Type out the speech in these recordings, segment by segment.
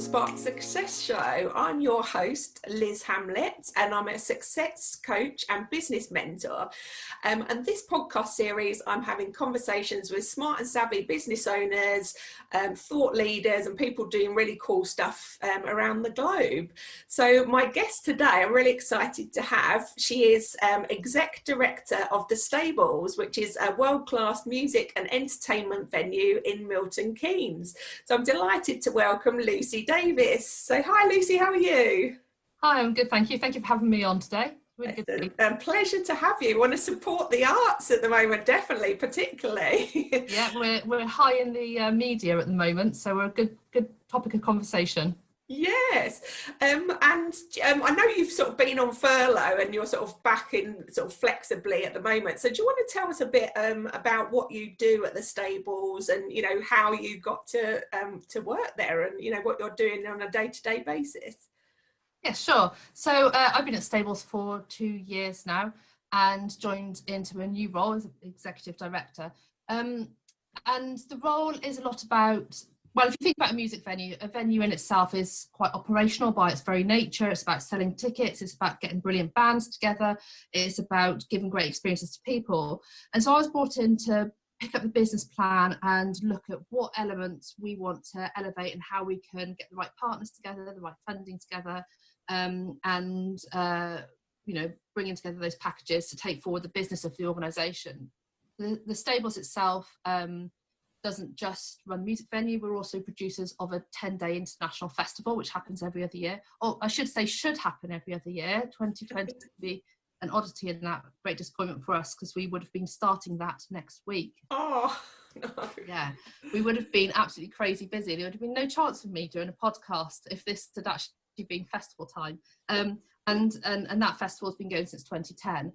Spark Success Show. I'm your host, Liz Hamlet, and I'm a success coach and business mentor. And this podcast series, I'm having conversations with smart and savvy business owners, thought leaders, and people doing really cool stuff around the globe. So my guest today, I'm really excited to have, she is Exec Director of The Stables, which is a world-class music and entertainment venue in Milton Keynes. So I'm delighted to welcome Lucy Davies. So hi Lucy, how are you? Hi, I'm good, thank you. Thank you for having me on today. Really good to be. Pleasure to have you. Want to support the arts at the moment, definitely, particularly. Yeah, we're high in the media at the moment, so we're a good topic of conversation. Yes, and I know you've sort of been on furlough and you're sort of back in sort of flexibly at the moment. So do you want to tell us a bit about what you do at the Stables and, you know, how you got to work there and, you know, what you're doing on a day-to-day basis? Yeah, sure. So I've been at Stables for 2 years now and joined into a new role as Executive Director. And the role is a lot about, well, if you think about a venue in itself is quite operational by its very nature. It's about selling tickets, it's about getting brilliant bands together, it's about giving great experiences to people. And so I was brought in to pick up the business plan and look at what elements we want to elevate and how we can get the right partners together, the right funding together, and you know, bringing together those packages to take forward the business of the organisation. The Stables itself doesn't just run music venue, we're also producers of a 10-day international festival which happens every other year, or I should say should happen every other year. 2020 could be an oddity in that, great disappointment for us because we would have been starting that next week. Oh no. Yeah, we would have been absolutely crazy busy. There would have been no chance of me doing a podcast if this had actually been festival time. And that festival has been going since 2010.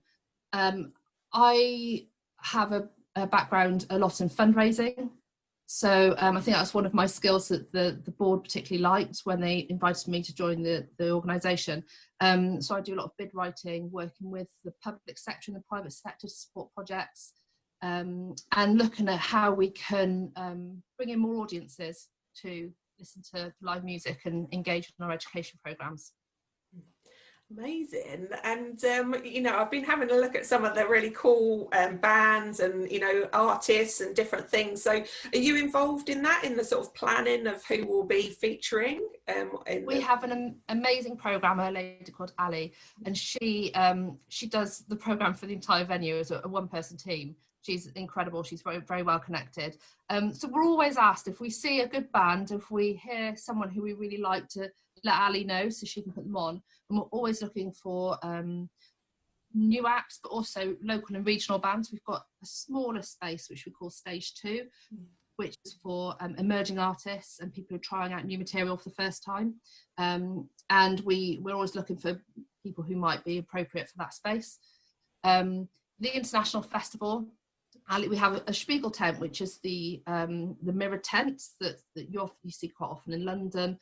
I have a background a lot in fundraising, so I think that's one of my skills that the board particularly liked when they invited me to join the organisation. So I do a lot of bid writing, working with the public sector and the private sector to support projects, and looking at how we can bring in more audiences to listen to live music and engage in our education programmes. Amazing. And you know, I've been having a look at some of the really cool bands and, you know, artists and different things. So are you involved in that, in the sort of planning of who will be featuring? We have an amazing programmer, a lady called Ali, and she does the programme for the entire venue as a one-person team. She's incredible. She's very, very well connected. So we're always asked if we see a good band, if we hear someone who we really like, to let Ali know so she can put them on. And we're always looking for new acts, but also local and regional bands. We've got a smaller space, which we call Stage 2, which is for emerging artists and people who are trying out new material for the first time. And we're always looking for people who might be appropriate for that space. The International Festival, we have a Spiegel tent, which is the mirrored tents that you see quite often in London,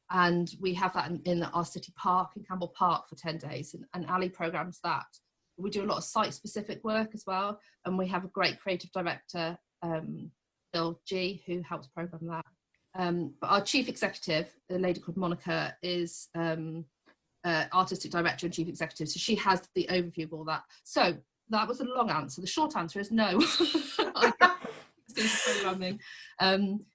and we have that in our city park in Campbell Park for 10 days, and Ali programs that. We do a lot of site-specific work as well, and we have a great creative director, Bill G, who helps program that. But our chief executive, a lady called Monica, is artistic director and chief executive, so she has the overview of all that. So that was a long answer. The short answer is no. I can't do programming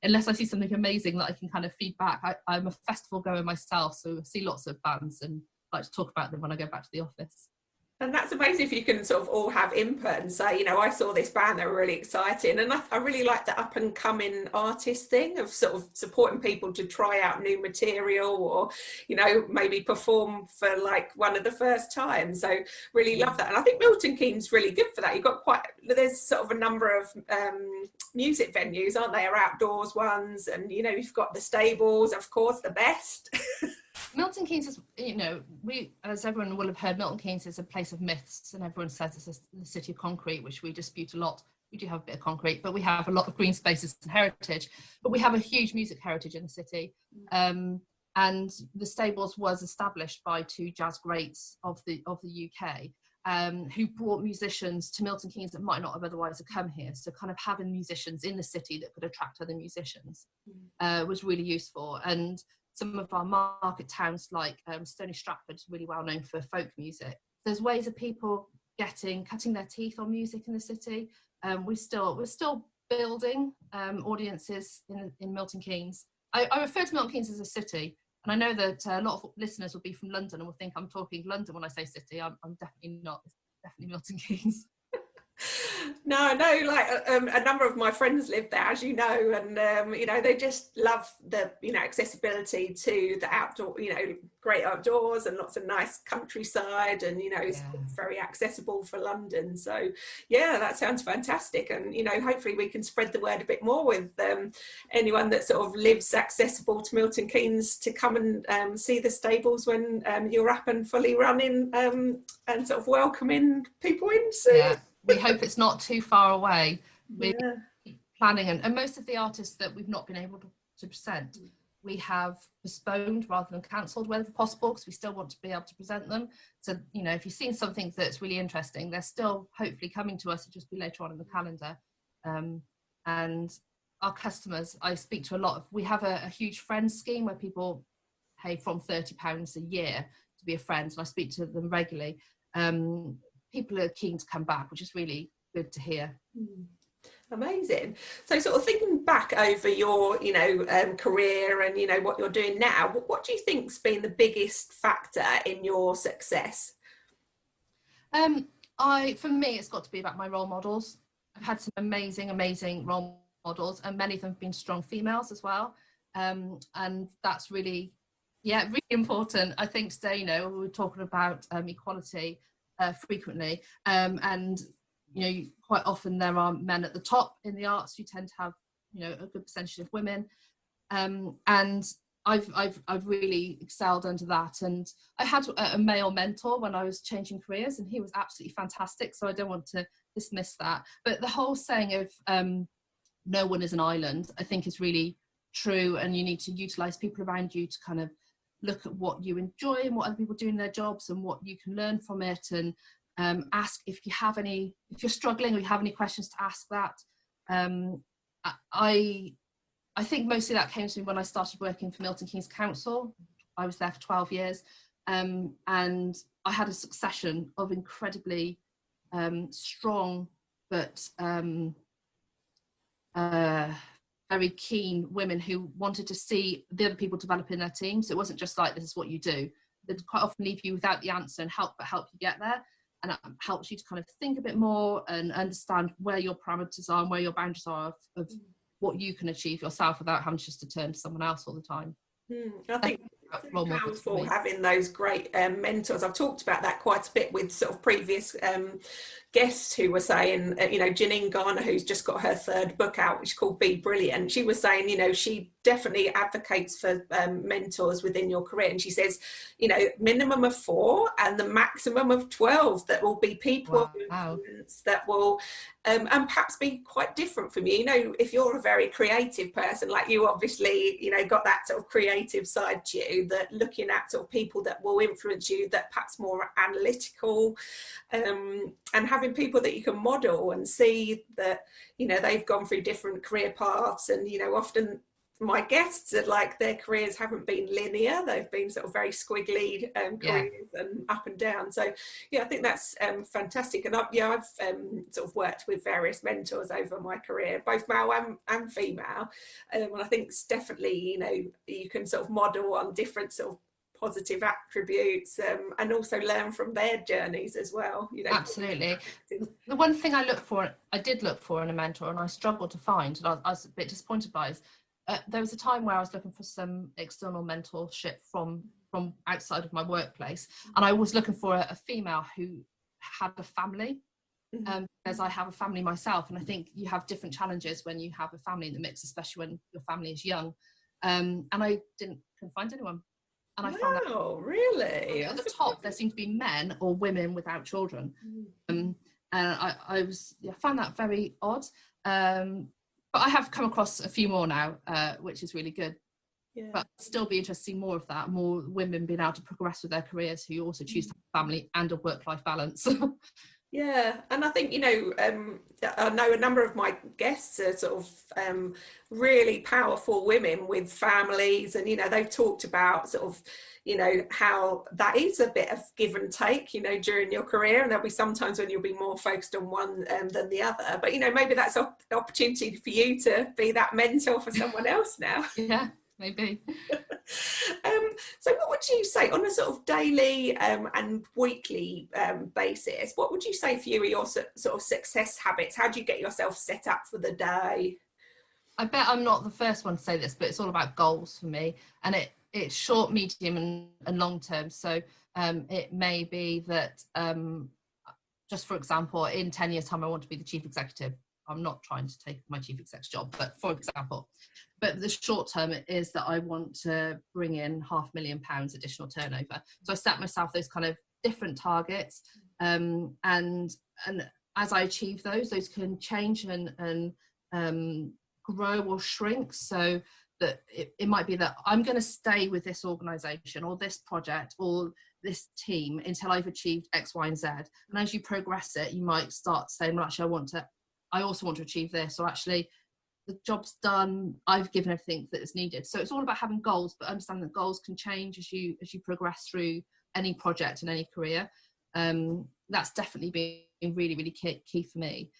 unless I see something amazing that I can kind of feed back. I'm a festival goer myself, so I see lots of bands and like to talk about them when I go back to the office. And that's amazing if you can sort of all have input and say, you know, I saw this band, they were really exciting. And I really like the up and coming artist thing of sort of supporting people to try out new material or, you know, maybe perform for like one of the first times. So really love that. And I think Milton Keynes is really good for that. You've got there's sort of a number of music venues, aren't there? Outdoors ones. And, you know, you've got the Stables, of course, the best. Milton Keynes is, you know, as everyone will have heard, Milton Keynes is a place of myths, and everyone says it's the city of concrete, which we dispute a lot. We do have a bit of concrete, but we have a lot of green spaces and heritage. But we have a huge music heritage in the city. And the Stables was established by two jazz greats of the UK. who brought musicians to Milton Keynes that might not have otherwise have come here. So kind of having musicians in the city that could attract other musicians was really useful. And some of our market towns like Stony Stratford is really well known for folk music. There's ways of people cutting their teeth on music in the city. We're still building audiences in Milton Keynes. I refer to Milton Keynes as a city, and I know that a lot of listeners will be from London and will think I'm talking London when I say city. I'm definitely not. It's definitely Milton Keynes. No, I know, like a number of my friends live there, as you know, and you know, they just love the, you know, accessibility to the outdoor, you know, great outdoors and lots of nice countryside, and you know, it's very accessible for London. So yeah, that sounds fantastic, and you know, hopefully we can spread the word a bit more with anyone that sort of lives accessible to Milton Keynes to come and see the stables when you're up and fully running, and sort of welcoming people in soon. Yeah. We hope it's not too far away. We're planning, and most of the artists that we've not been able to present, we have postponed rather than cancelled wherever possible, because we still want to be able to present them. So, you know, if you've seen something that's really interesting, they're still hopefully coming to us. It'll just be later on in the calendar. And our customers, I speak to a lot of, we have a huge friends scheme where people pay from £30 a year to be a friend, and I speak to them regularly. People are keen to come back, which is really good to hear. Amazing. So sort of thinking back over your, you know, career and, you know, what you're doing now, what do you think's been the biggest factor in your success? For me, it's got to be about my role models. I've had some amazing role models, and many of them have been strong females as well. And that's really important. I think today, you know, we're talking about equality frequently, and you know, quite often there are men at the top in the arts who tend to have, you know, a good percentage of women, and I've really excelled under that. And I had a male mentor when I was changing careers, and he was absolutely fantastic, so I don't want to dismiss that. But the whole saying of no one is an island, I think, is really true, and you need to utilize people around you to kind of look at what you enjoy and what other people do in their jobs and what you can learn from it, and ask if you're struggling or you have any questions, to ask that. I think mostly that came to me when I started working for Milton Keynes Council. I was there for 12 years, and I had a succession of incredibly strong but very keen women who wanted to see the other people develop in their teams. So it wasn't just like, this is what you do. They'd quite often leave you without the answer and help you get there. And it helps you to kind of think a bit more and understand where your parameters are and where your boundaries are of what you can achieve yourself without having just to turn to someone else all the time. I think it's really powerful having those great mentors. I've talked about that quite a bit with sort of previous guests who were saying, you know, Janine Garner, who's just got her third book out, which is called Be Brilliant. She was saying, you know, she definitely advocates for mentors within your career. And she says, you know, minimum of 4 and the maximum of 12 that will be people of influence that will, and perhaps be quite different from you. You know, if you're a very creative person, like you obviously, you know, got that sort of creative side to you, that looking at sort of people that will influence you, that perhaps more analytical, and having people that you can model and see that, you know, they've gone through different career paths. And, you know, often my guests are like, their careers haven't been linear, they've been sort of very squiggly careers and up and down. So yeah, I think that's fantastic. And I've sort of worked with various mentors over my career, both male and female, and I think it's definitely, you know, you can sort of model on different sort of positive attributes, and also learn from their journeys as well, you know. Absolutely. The one thing I did look for in a mentor, and I struggled to find, and I was a bit disappointed by, is there was a time where I was looking for some external mentorship from outside of my workplace, and I was looking for a female who had a family, as I have a family myself, and I think you have different challenges when you have a family in the mix, especially when your family is young, and I couldn't find anyone. And I found that really at the top there seemed to be men or women without children, and I found that very odd, but I have come across a few more now, which is really good. Yeah. But still be interested in more of that, more women being able to progress with their careers who also choose to have a family and a work-life balance. Yeah, and I think, you know, I know a number of my guests are sort of really powerful women with families, and, you know, they've talked about sort of, you know, how that is a bit of give and take, you know, during your career, and there'll be sometimes when you'll be more focused on one than the other. But, you know, maybe that's an opportunity for you to be that mentor for someone else now. Yeah, maybe. So what would you say on a sort of daily and weekly basis, what would you say for you are your sort of success habits? How do you get yourself set up for the day? I bet I'm not the first one to say this, but it's all about goals for me, and it's short, medium and long term. So it may be that just for example, in 10 years time I want to be the chief executive. I'm not trying to take my chief exec's job, but for example, but the short term is that I want to bring in £500,000 additional turnover. So I set myself those kind of different targets, and as I achieve those can change and grow or shrink. So that it might be that I'm going to stay with this organisation or this project or this team until I've achieved X, Y, and Z. And as you progress it, you might start saying, well, actually, I also want to achieve this, or actually the job's done, I've given everything that is needed. So it's all about having goals, but understanding that goals can change as you progress through any project and any career. That's definitely been really, really key for me.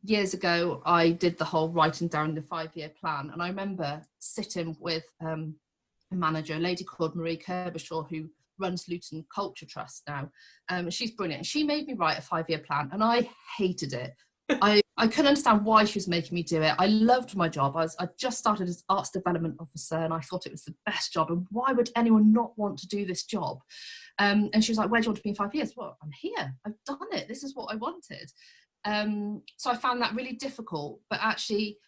Years ago, I did the whole writing down the 5-year plan, and I remember sitting with a manager, a lady called Marie Kerbishaw, who runs Luton Culture Trust now. She's brilliant. She made me write a 5-year plan, and I hated it. I couldn't understand why she was making me do it. I loved my job. I just started as arts development officer, and I thought it was the best job, and why would anyone not want to do this job? And she was like, where do you want to be in 5 years? Well, I'm here, I've done it, this is what I wanted. So I found that really difficult, but actually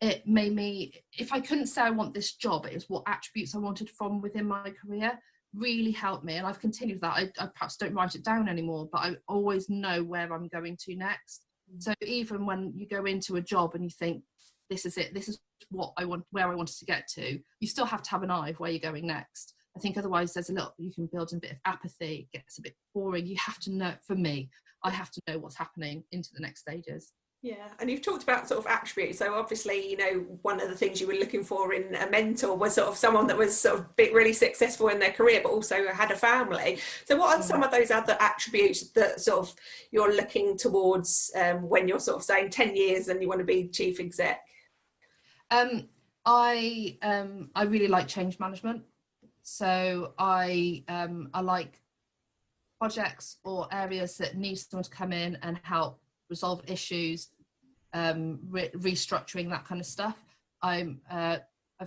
it made me, if I couldn't say I want this job, it was what attributes I wanted from within my career really helped me, and I've continued that. I perhaps don't write it down anymore, but I always know where I'm going to next. So even when you go into a job and you think, this is it, this is what I want, where I wanted to get to, you still have to have an eye of where you're going next. I think otherwise there's you can build a bit of apathy, it gets a bit boring. You have to know, for me, I have to know what's happening into the next stages. Yeah, and you've talked about sort of attributes. So obviously, you know, one of the things you were looking for in a mentor was sort of someone that was sort of really successful in their career, but also had a family. So what are some of those other attributes that sort of you're looking towards when you're sort of saying 10 years and you want to be chief exec? I really like change management. So I like projects or areas that need someone to come in and help resolve issues, restructuring, that kind of stuff. I've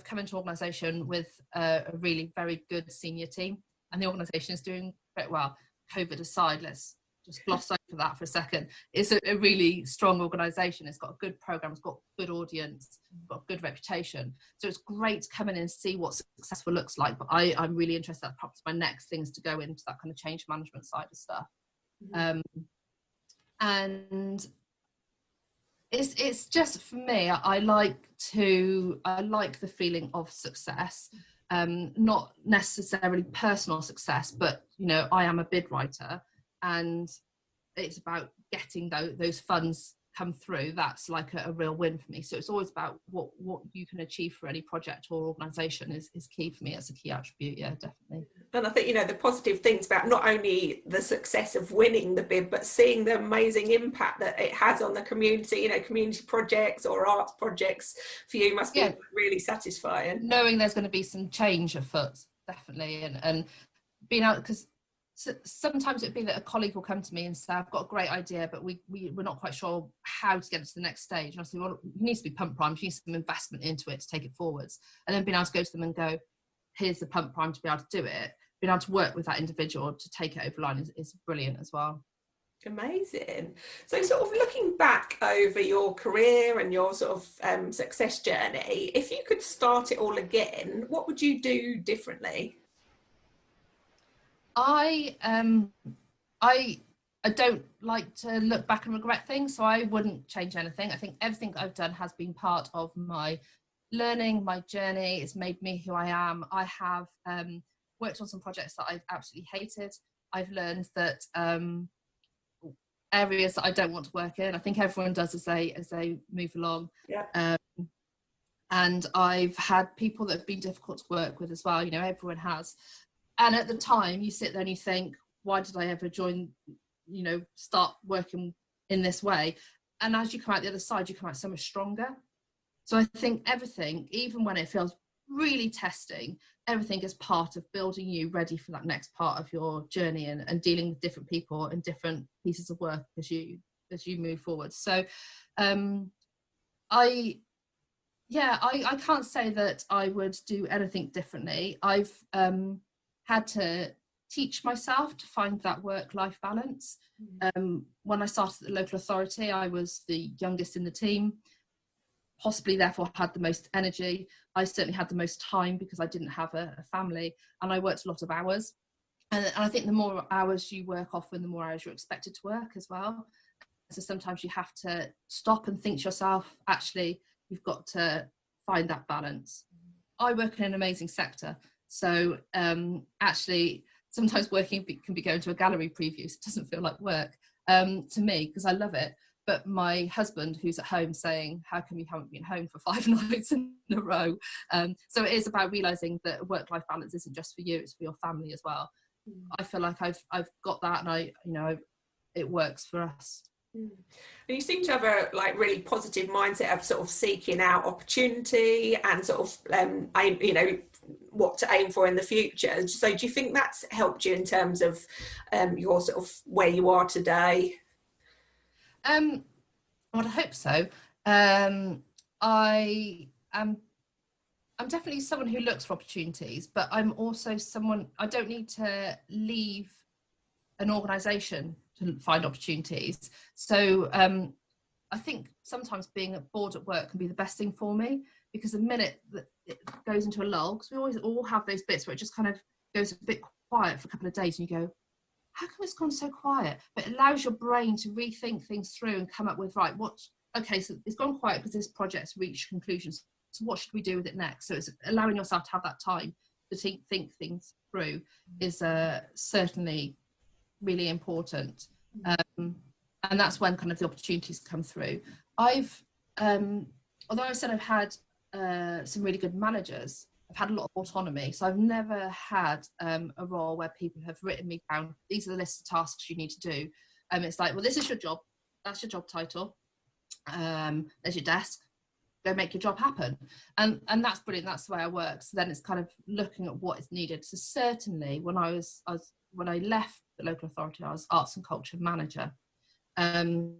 come into an organisation with a really very good senior team, and the organisation is doing quite well. COVID aside, let's just gloss over that for a second. It's a really strong organisation. It's got a good programme, it's got a good audience, it's got a good reputation. So it's great to come in and see what successful looks like. But I'm really interested, that perhaps my next thing is to go into that kind of change management side of stuff. And it's just, for me, I like the feeling of success, not necessarily personal success, but, you know, I am a bid writer, and it's about getting those funds come through. That's like a real win for me. So it's always about what you can achieve for any project or organisation is key for me as a key attribute. Yeah, definitely. And I think, you know, the positive things about not only the success of winning the bid, but seeing the amazing impact that it has on the community, you know, community projects or arts projects for you must be really satisfying. Knowing there's going to be some change afoot, definitely. And being out, because sometimes it'd be that a colleague will come to me and say, I've got a great idea, but we're not quite sure how to get it to the next stage. And I say, well, it needs to be pump primed, you need some investment into it to take it forwards. And then being able to go to them and go, here's the pump prime to be able to do it, being able to work with that individual to take it over the line is brilliant as well. Amazing. So sort of looking back over your career and your sort of success journey, if you could start it all again, what would you do differently? I don't like to look back and regret things, so I wouldn't change anything. I think everything I've done has been part of my learning my journey. It's made me who I am. I have worked on some projects that I've absolutely hated. I've learned that areas that I don't want to work in. I think everyone does as they move along. Yeah. And I've had people that have been difficult to work with as well. You know, everyone has. And at the time, you sit there and you think, why did I ever join? You know, start working in this way. And as you come out the other side, you come out so much stronger. So I think everything, even when it feels really testing, everything is part of building you ready for that next part of your journey, and dealing with different people and different pieces of work as you move forward. So I can't say that I would do anything differently. I've had to teach myself to find that work-life balance. When I started at the local authority, I was the youngest in the team, possibly therefore had the most energy. I certainly had the most time because I didn't have a family, and I worked a lot of hours. And I think the more hours you work, often the more hours you're expected to work as well. So sometimes you have to stop and think to yourself, actually, you've got to find that balance. I work in an amazing sector. So actually, sometimes working can be going to a gallery preview. So it doesn't feel like work to me, because I love it. But my husband, who's at home, saying, how come you haven't been home for 5 nights in a row? So it is about realising that work-life balance isn't just for you, it's for your family as well. I feel like I've got that, and it works for us. And you seem to have a really positive mindset of sort of seeking out opportunity and sort of aim, what to aim for in the future. So do you think that's helped you in terms of your sort of where you are today? Well, I hope so. I'm definitely someone who looks for opportunities, but I'm also someone, I don't need to leave an organisation to find opportunities. So I think sometimes being bored at work can be the best thing for me, because the minute that it goes into a lull, because we always all have those bits where it just kind of goes a bit quiet for a couple of days, and you go, how come it's gone so quiet? But it allows your brain to rethink things through and come up with, so it's gone quiet because this project's reached conclusions. So what should we do with it next? So it's allowing yourself to have that time to think things through is certainly really important. And that's when kind of the opportunities come through. I've, although I said I've had some really good managers, I've had a lot of autonomy. So I've never had a role where people have written me down, these are the list of tasks you need to do. It's like, well, this is your job. That's your job title. There's your desk. Go make your job happen. And that's brilliant. That's the way I work. So then it's kind of looking at what is needed. So certainly when I left the local authority, I was arts and culture manager. And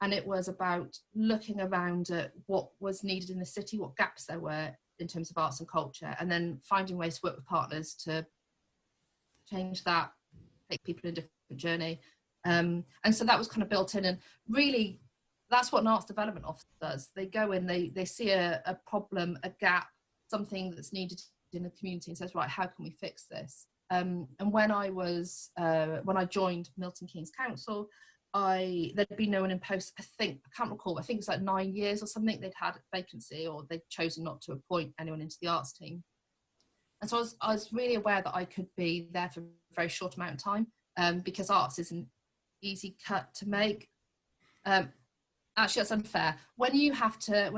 it was about looking around at what was needed in the city, what gaps there were in terms of arts and culture, and then finding ways to work with partners to change that, take people in a different journey. And so that was kind of built in, and really that's what an arts development officer does. They go in, they see a problem, a gap, something that's needed in the community, and says, right, how can we fix this? And when I joined Milton Keynes Council, there'd been no one in post, I can't recall, I think it's like 9 years or something, they'd had a vacancy, or they'd chosen not to appoint anyone into the arts team. And so I was really aware that I could be there for a very short amount of time, because arts is an easy cut to make. Actually, that's unfair. When you have to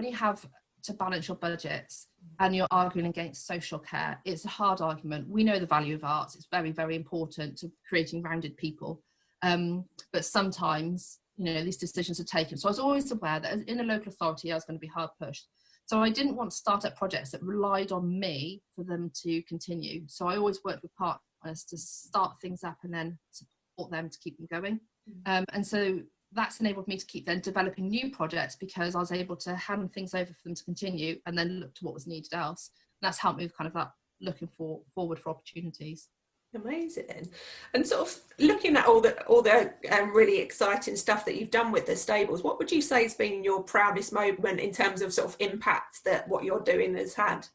balance your budgets and you're arguing against social care, it's a hard argument. We know the value of arts. It's very, very important to creating rounded people. But sometimes, these decisions are taken. So I was always aware that in a local authority, I was going to be hard pushed. So I didn't want to start up projects that relied on me for them to continue. So I always worked with partners to start things up and then support them to keep them going. And so that's enabled me to keep then developing new projects, because I was able to hand things over for them to continue and then look to what was needed else. And that's helped me with kind of that looking forward for opportunities. Amazing. And sort of looking at all the really exciting stuff that you've done with the stables, what would you say has been your proudest moment in terms of sort of impact that what you're doing has had?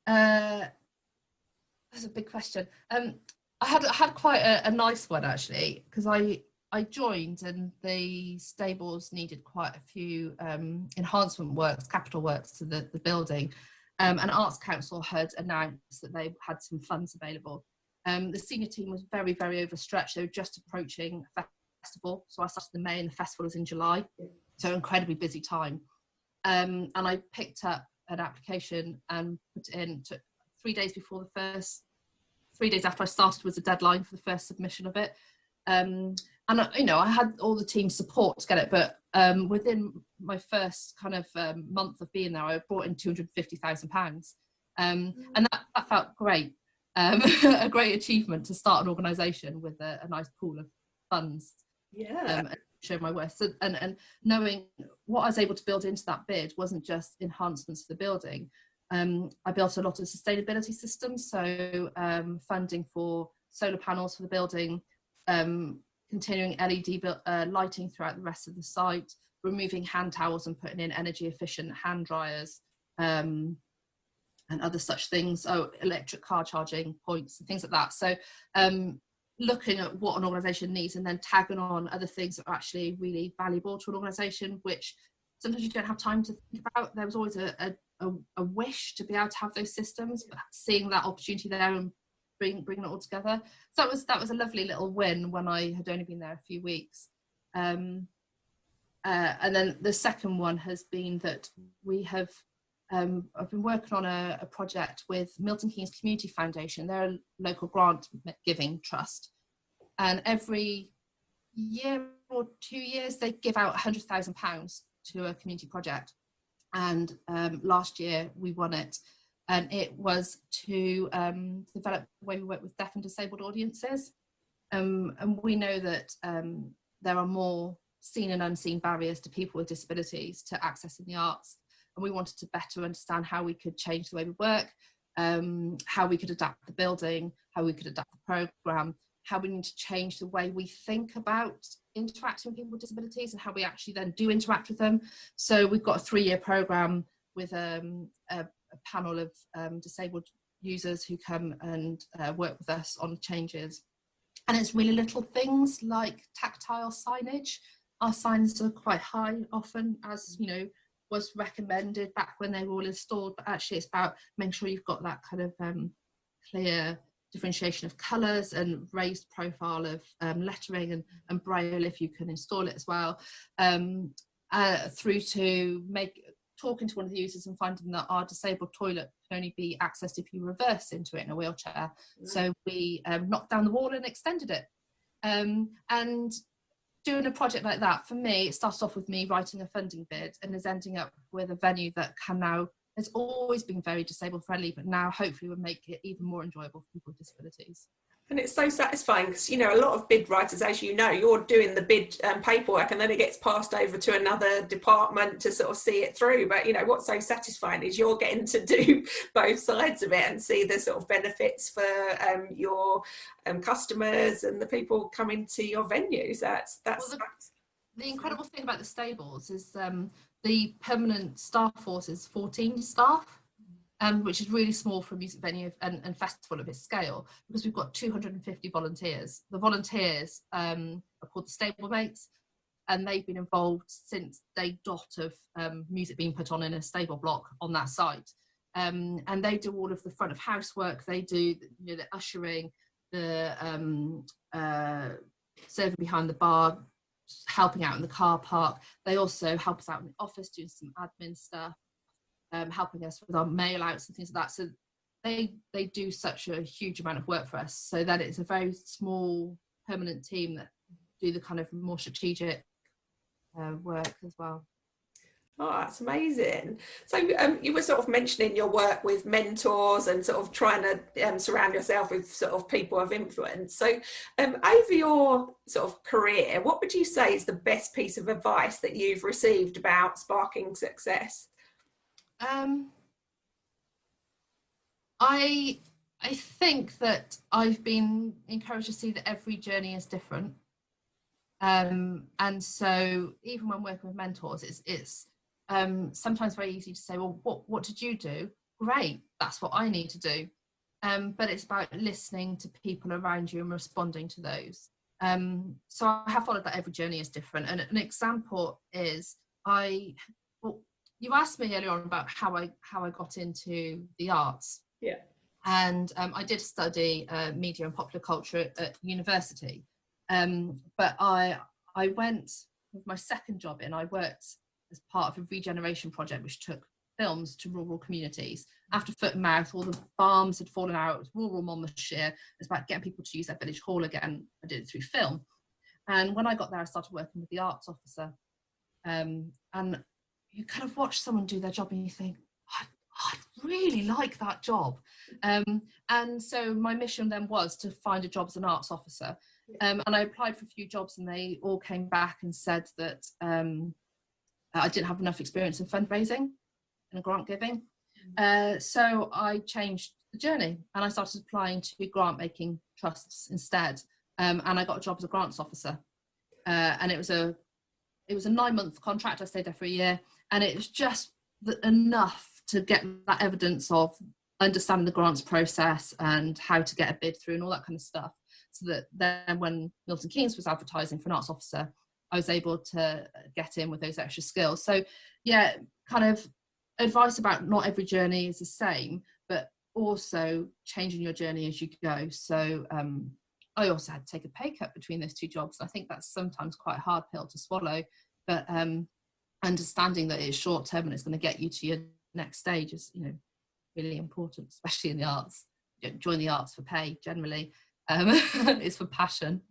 That's a big question. I had quite a nice one, actually, because I I joined, and the stables needed quite a few enhancement works, capital works to the building. And Arts Council had announced that they had some funds available. The senior team was very, very overstretched. They were just approaching a festival. So I started in May and the festival was in July. So incredibly busy time. And I picked up an application and put it in. Took 3 days before the first, 3 days after I started was the deadline for the first submission of it. And you know, I had all the team support to get it, but within my first kind of month of being there, I brought in £250,000, and that felt great. A great achievement to start an organisation with a nice pool of funds. And show my worth. So, and knowing what I was able to build into that bid wasn't just enhancements to the building. I built a lot of sustainability systems, so funding for solar panels for the building, continuing LED lighting throughout the rest of the site, removing hand towels and putting in energy efficient hand dryers, and other such things. Oh, electric car charging points and things like that. So looking at what an organisation needs and then tagging on other things that are actually really valuable to an organisation, which sometimes you don't have time to think about. There was always a wish to be able to have those systems, but seeing that opportunity there and bringing it all together. So that was a lovely little win when I had only been there a few weeks. And then the second one has been that we have I've been working on a project with Milton Keynes Community Foundation. They're a local grant giving trust, and every year or 2 years they give out £100,000 to a community project. And last year we won it, and it was to develop the way we work with deaf and disabled audiences. And we know that there are more seen and unseen barriers to people with disabilities to accessing the arts. And we wanted to better understand how we could change the way we work, how we could adapt the building, how we could adapt the programme, how we need to change the way we think about interacting with people with disabilities and how we actually then do interact with them. So we've got a 3-year programme with a panel of disabled users who come and work with us on changes. And it's really little things like tactile signage. Our signs are quite high often, as you know, was recommended back when they were all installed, but actually it's about making sure you've got that kind of clear differentiation of colours and raised profile of lettering and braille if you can install it as well, through to talking to one of the users and finding that our disabled toilet can only be accessed if you reverse into it in a wheelchair. So we knocked down the wall and extended it. And doing a project like that, for me, it started off with me writing a funding bid and is ending up with a venue that can now, has always been very disabled friendly, but now hopefully will make it even more enjoyable for people with disabilities. And it's so satisfying because, you know, a lot of bid writers, as you know, you're doing the bid paperwork and then it gets passed over to another department to sort of see it through. But, you know, what's so satisfying is you're getting to do both sides of it and see the sort of benefits for your customers and the people coming to your venues. That's well, the incredible thing about the stables is the permanent staff force is 14 staff. Which is really small for a music venue and festival of its scale, because we've got 250 volunteers. The volunteers are called the stablemates, and they've been involved since day dot of music being put on in a stable block on that site. And they do all of the front of house work. They do, you know, the ushering, the serving behind the bar, helping out in the car park. They also help us out in the office doing some admin stuff. Helping us with our mail outs and things like that. So they do such a huge amount of work for us, so that it's a very small permanent team that do the kind of more strategic work as well. Oh, that's amazing. So you were sort of mentioning your work with mentors and sort of trying to surround yourself with sort of people of influence. So over your sort of career, what would you say is the best piece of advice that you've received about sparking success? I think that I've been encouraged to see that every journey is different, and so even when working with mentors, it's sometimes very easy to say, well, what did you do? Great, that's what I need to do. But it's about listening to people around you and responding to those. So I have followed that every journey is different. And an example is well, you asked me earlier on about how I got into the arts. Yeah. And I did study media and popular culture at university. But I went with my second job I worked as part of a regeneration project which took films to rural communities. After foot and mouth, all the farms had fallen out. It was rural Monmouthshire. It was about getting people to use their village hall again. I did it through film. And when I got there, I started working with the arts officer. And you kind of watch someone do their job and you think, I really like that job. And so my mission then was to find a job as an arts officer. And I applied for a few jobs and they all came back and said that I didn't have enough experience in fundraising and grant giving. So I changed the journey and I started applying to grant making trusts instead. And I got a job as a grants officer. And it was a 9-month contract. I stayed there for a year, and it was just enough to get that evidence of understanding the grants process and how to get a bid through and all that kind of stuff. So that then when Milton Keynes was advertising for an arts officer, I was able to get in with those extra skills. So yeah, kind of advice about not every journey is the same, but also changing your journey as you go. So I also had to take a pay cut between those two jobs. I think that's sometimes quite a hard pill to swallow, but understanding that it's short term and it's going to get you to your next stage is, really important, especially in the arts. You don't join the arts for pay generally. It's for passion.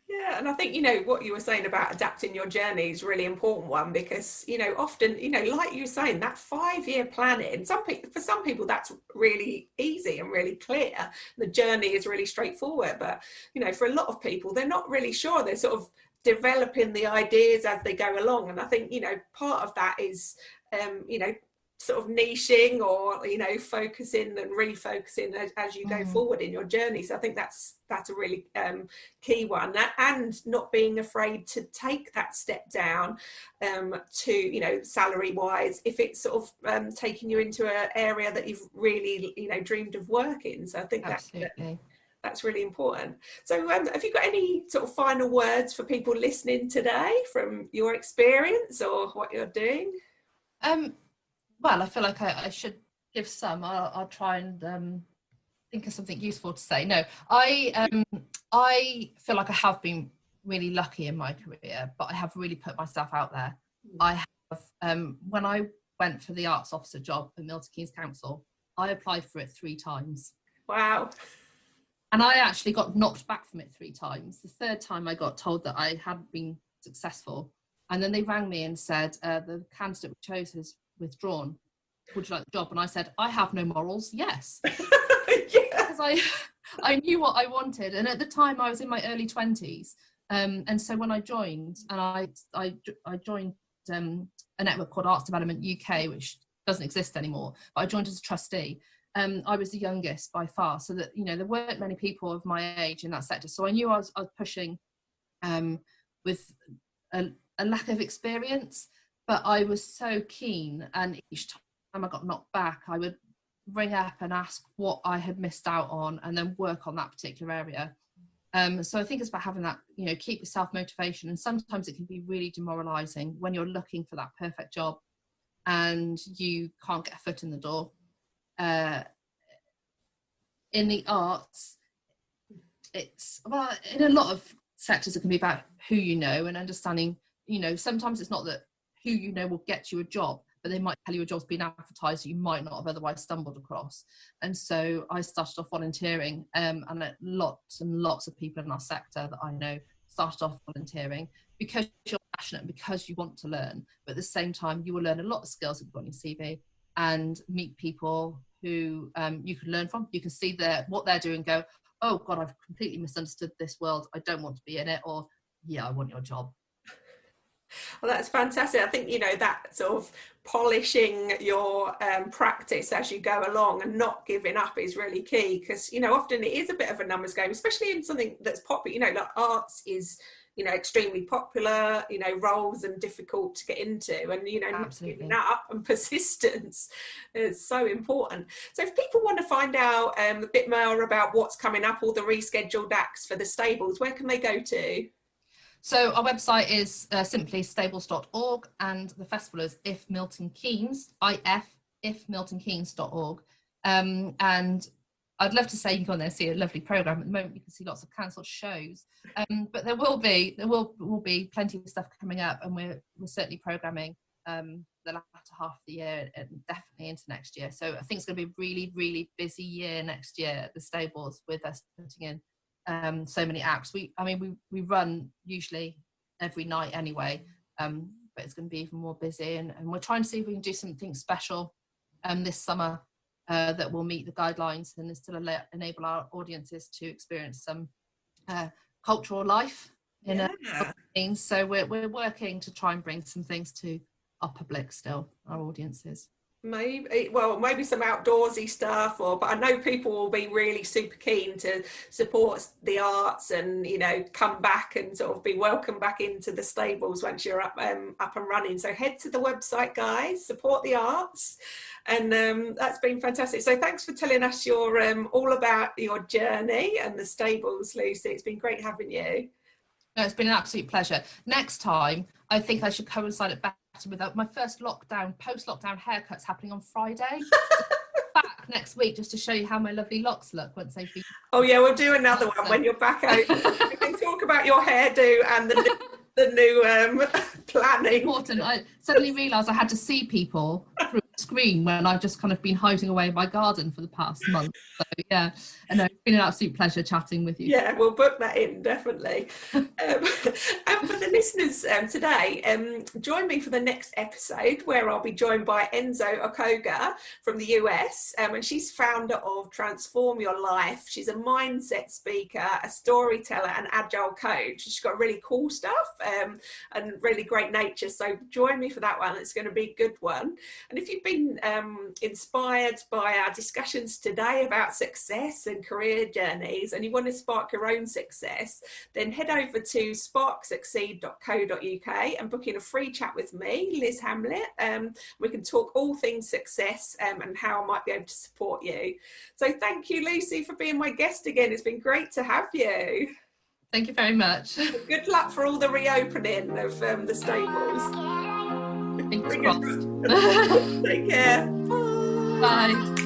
Yeah, and I think, what you were saying about adapting your journey is a really important one, because, often, like you were saying, that 5-year planning, for some people that's really easy and really clear. The journey is really straightforward, but, for a lot of people, they're not really sure. They're sort of developing the ideas as they go along. And I think, part of that is, sort of niching or focusing and refocusing as you go forward in your journey. So I think that's a really key one, and not being afraid to take that step down to salary wise if it's sort of taking you into an area that you've really dreamed of working. So I think that's really important. So have you got any sort of final words for people listening today from your experience or what you're doing? Well, I feel like I should give some. I'll try and think of something useful to say. No, I feel like I have been really lucky in my career, but I have really put myself out there. I have, when I went for the arts officer job at Milton Keynes Council, I applied for it 3 times. Wow. And I actually got knocked back from it 3 times. The 3rd time I got told that I hadn't been successful. And then they rang me and said, the candidate we chose has withdrawn. Would you like the job? And I said, I have no morals. Yes. Because I knew what I wanted. And at the time I was in my early 20s. And so when I joined, and I joined a network called Arts Development UK, which doesn't exist anymore, but I joined as a trustee. I was the youngest by far, so that there weren't many people of my age in that sector. So I knew I was pushing with a lack of experience, but I was so keen. And each time I got knocked back, I would ring up and ask what I had missed out on, and then work on that particular area. So I think it's about having that, keep your self-motivation. And sometimes it can be really demoralizing when you're looking for that perfect job and you can't get a foot in the door. In the arts, it's, well, in a lot of sectors it can be about who you know and understanding, sometimes it's not that who you know will get you a job, but they might tell you a job's been advertised that you might not have otherwise stumbled across. And so I started off volunteering, and lots and lots of people in our sector that I know started off volunteering because you're passionate, because you want to learn, but at the same time you will learn a lot of skills that you've got on your CV and meet people who you can learn from. You can see what they're doing, go, oh God, I've completely misunderstood this world, I don't want to be in it, or yeah, I want your job. Well, that's fantastic. I think, that sort of polishing your practice as you go along and not giving up is really key, because, often it is a bit of a numbers game, especially in something that's popular, like arts is extremely popular, roles and difficult to get into, and not giving up and persistence is so important. So if people want to find out a bit more about what's coming up, all the rescheduled acts for the stables, where can they go to? So our website is simply stables.org, and the festival is If Milton Keynes, ifmiltonkeynes.org. And I'd love to say you can go on there and see a lovely programme. At the moment, you can see lots of cancelled shows, but there will be plenty of stuff coming up, and we're certainly programming the latter half of the year and definitely into next year. So I think it's going to be a really, really busy year next year at the stables, with us putting in so many acts. We run usually every night anyway, but it's going to be even more busy, and we're trying to see if we can do something special this summer that will meet the guidelines and still enable our audiences to experience some cultural life in a so we're working to try and bring some things to our public, still our audiences. Maybe some outdoorsy stuff, but I know people will be really super keen to support the arts and come back and sort of be welcomed back into the stables once you're up and running. So head to the website, guys, support the arts, and that's been fantastic. So thanks for telling us your all about your journey and the stables, Lucy. It's been great having you. No, it's been an absolute pleasure. Next time, I think I should coincide it better with my first post-lockdown haircuts happening on Friday. Back next week just to show you how my lovely locks look once they've been... Oh yeah, we'll do another one when you're back out. We can talk about your hairdo and the new planning. Important. I suddenly realised I had to see people through a screen when I've just kind of been hiding away in my garden for the past month. So yeah, and it's been an absolute pleasure chatting with you. Yeah, we'll book that in, definitely. And for the listeners today, join me for the next episode, where I'll be joined by Enzo Okoga from the US, and she's founder of Transform Your Life. She's a mindset speaker, a storyteller, and agile coach. She's got really cool stuff and really great nature. So join me for that one. It's going to be a good one. And if you've been inspired by our discussions today about success and career journeys, and you want to spark your own success, then head over to sparksucceed.co.uk and book in a free chat with me, Liz Hamlet. We can talk all things success and how I might be able to support you. So thank you, Lucy, for being my guest again. It's been great to have you. Thank you very much. Good luck for all the reopening of the stables. Fingers crossed. Take care. Bye.